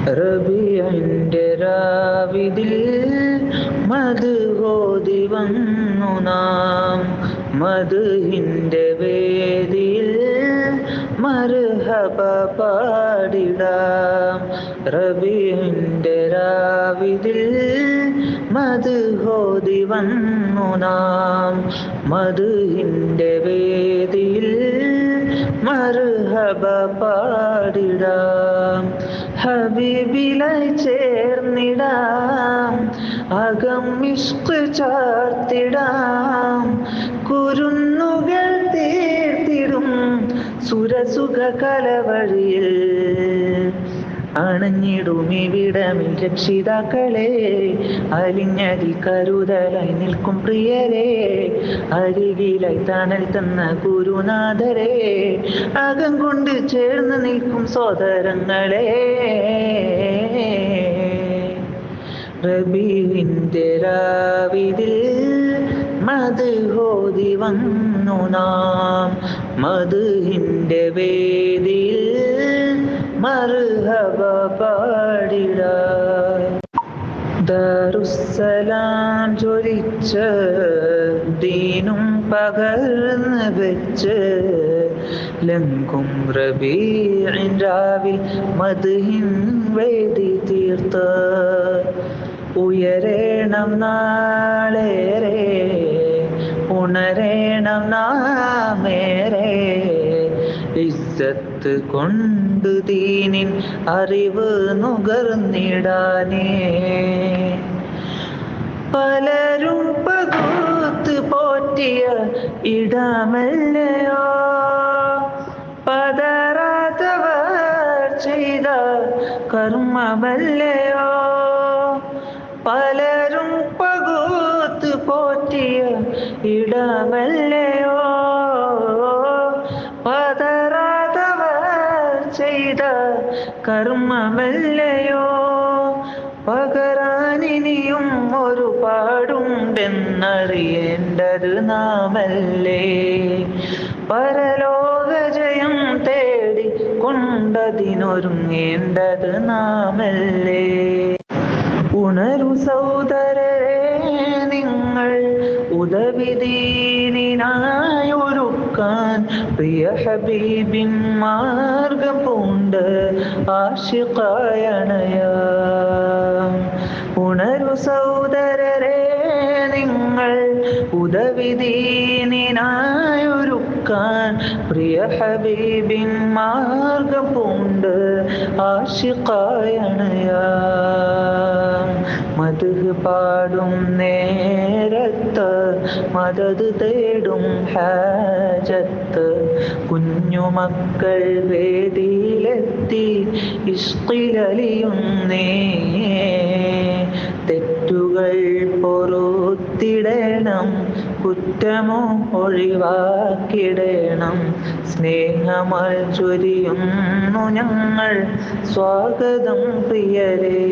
റബീഇന്റെ രാവിതിൽ മദ്ഹോതി വന്നു നാം, മദ്ഹിന്റെ വേദിയിൽ മർഹബ പാടിടാം. റബീഇന്റെ രാവിതിൽ മദ്ഹോതി വന്നു നാം, മദ്ഹിന്റെ വേദിയിൽ മർഹബ പാടിടാം. ഹബീബിലായി ചേർന്നിടാം, അകം ഇഷ്ക് ചാർത്തിടാം. കുരുന്നുകൾ തീർത്തിടും സുരസുഖ കലവഴിയിൽ അണഞ്ഞിടുമിവിടമിൽ രക്ഷിതാക്കളെ. അലിഞ്ഞതിൽ കരുതലായി നിൽക്കും പ്രിയരെ, അരികിലായി തണൽ തന്ന ഗുരുനാഥരെ, അകം കൊണ്ട് ചേർന്ന് നിൽക്കും സോദരങ്ങളെ. റബീഇന്റെ രാവിതിൽ മദ്ഹോതി വന്നു നാം, മദ്ഹിന്റെ വേദിയിൽ മർഹബ പാടിടാം. ദാറുസ്സലാം ജ്വലിച്ച് ദീനും പകർന്ന് വെച്ച് ലങ്കും റബീഇൻ രാവിൽ മദ്ഹിൻ വേദി തീർത്ത്. ഉയരേണം നാളേറെ, ഉണരേണം നാമേറെ, ഇസ്സത്ത് കൊണ്ട് ദീനിൻ അറിവ് നുകർന്നിടാനേ. പലരും പകുത്ത് പോറ്റിയ ഇടമല്ലയോ, പതറാത്തവർ ചെയ്ത കർമ്മമല്ലയോ. പലരും പകുത്ത് പോറ്റിയ ഇടമല്ലയോ, പതറാത്തവർ ചെയ്ത കർമ്മമല്ലയോ. പകരാനിനിയും ഒരുപാടുണ്ടെന്നറിയേണ്ടത് നാമല്ലേ. പരലോക ജയം തേടി കൊണ്ടതിനൊരുങ്ങേണ്ടത് നാമല്ലേ. ഉണരു സൗദരരെ നിങ്ങൾ, ഉദവി ദീനിനായൊരുക്കാൻ പ്രിയ ഹബീബിൻ മാർഗം പൂണ്ട് ആശിഖായണയാം. ഉണരു സൗദരരെ നിങ്ങൾ, ഉദവി ദീനിനായൊരുക്കാൻ പ്രിയ ഹബീബിൻ മാർഗം പൂണ്ട് ആശിഖായണയാം. മദ്ഹ് പാടും നേരത്ത് മദദ് തേടും ഹാജത്ത്, കുഞ്ഞുമക്കൾ വേദിയിലെത്തി ഇഷ്കിലലിയുന്നേ. തെറ്റുകൾ പൊറുത്തിടണം, കുറ്റമോ ഒഴിവാക്കിടണം. സ്നേഹമായി ചൊരിയുന്നു ഞങ്ങൾ സ്വാഗതം പ്രിയരേ.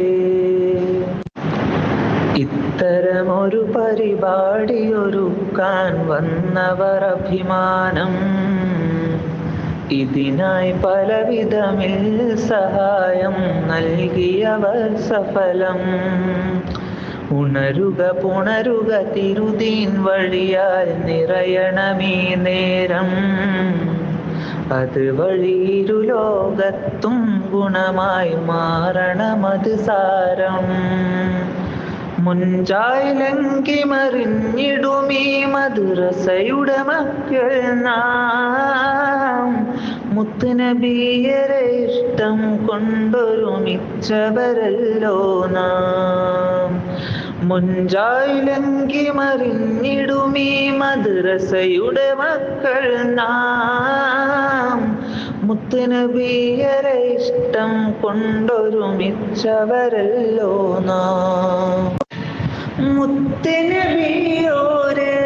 ഇത്തരമൊരു പരിപാടി ഒരുക്കാൻ വന്നവർ അഭിമാനം, ഇതിനായി പലവിധമിൽ സഹായം നൽകിയവർ സഫലം. ഉണരുക പുണരുക തിരുദീൻ വഴിയാൽ നിറയണമീ നേരം, അത് വഴിയിരു ലോകത്തും ഗുണമായി മാറണമത് സാരം. മുൻചായി ലങ്കി മറിഞ്ഞിടുമീ മദ്രസയുടെ മക്കൾ നാം, മുത്തുനബിയരെ ഇഷ്ടം കൊണ്ടൊരുമിച്ചവരല്ലോ നാം. മുൻചായി ലങ്കി മറിഞ്ഞിടുമീ മദ്രസയുടെ മക്കൾ നാം, മുത്തുനബിയരെ ഇഷ്ടം കൊണ്ടൊരുമിച്ചവരല്ലോ നാം. മുത്തുനബിയോരെ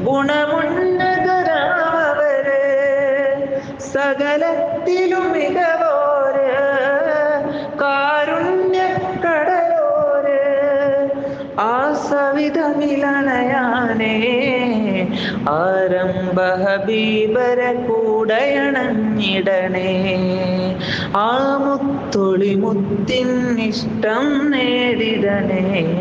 ഗുണമുന്നതരാമവര്, സകലത്തിലും മികവോര്, കാരുണ്യക്കടലോര്. ആ സവിധമിലണയാനേ ആരംഭ ഹബീബരെ കൂടയണഞ്ഞിടണേ. ആ മുത്തൊളി മുത്തിൻ ഇഷ്ടം നേടിടണേ.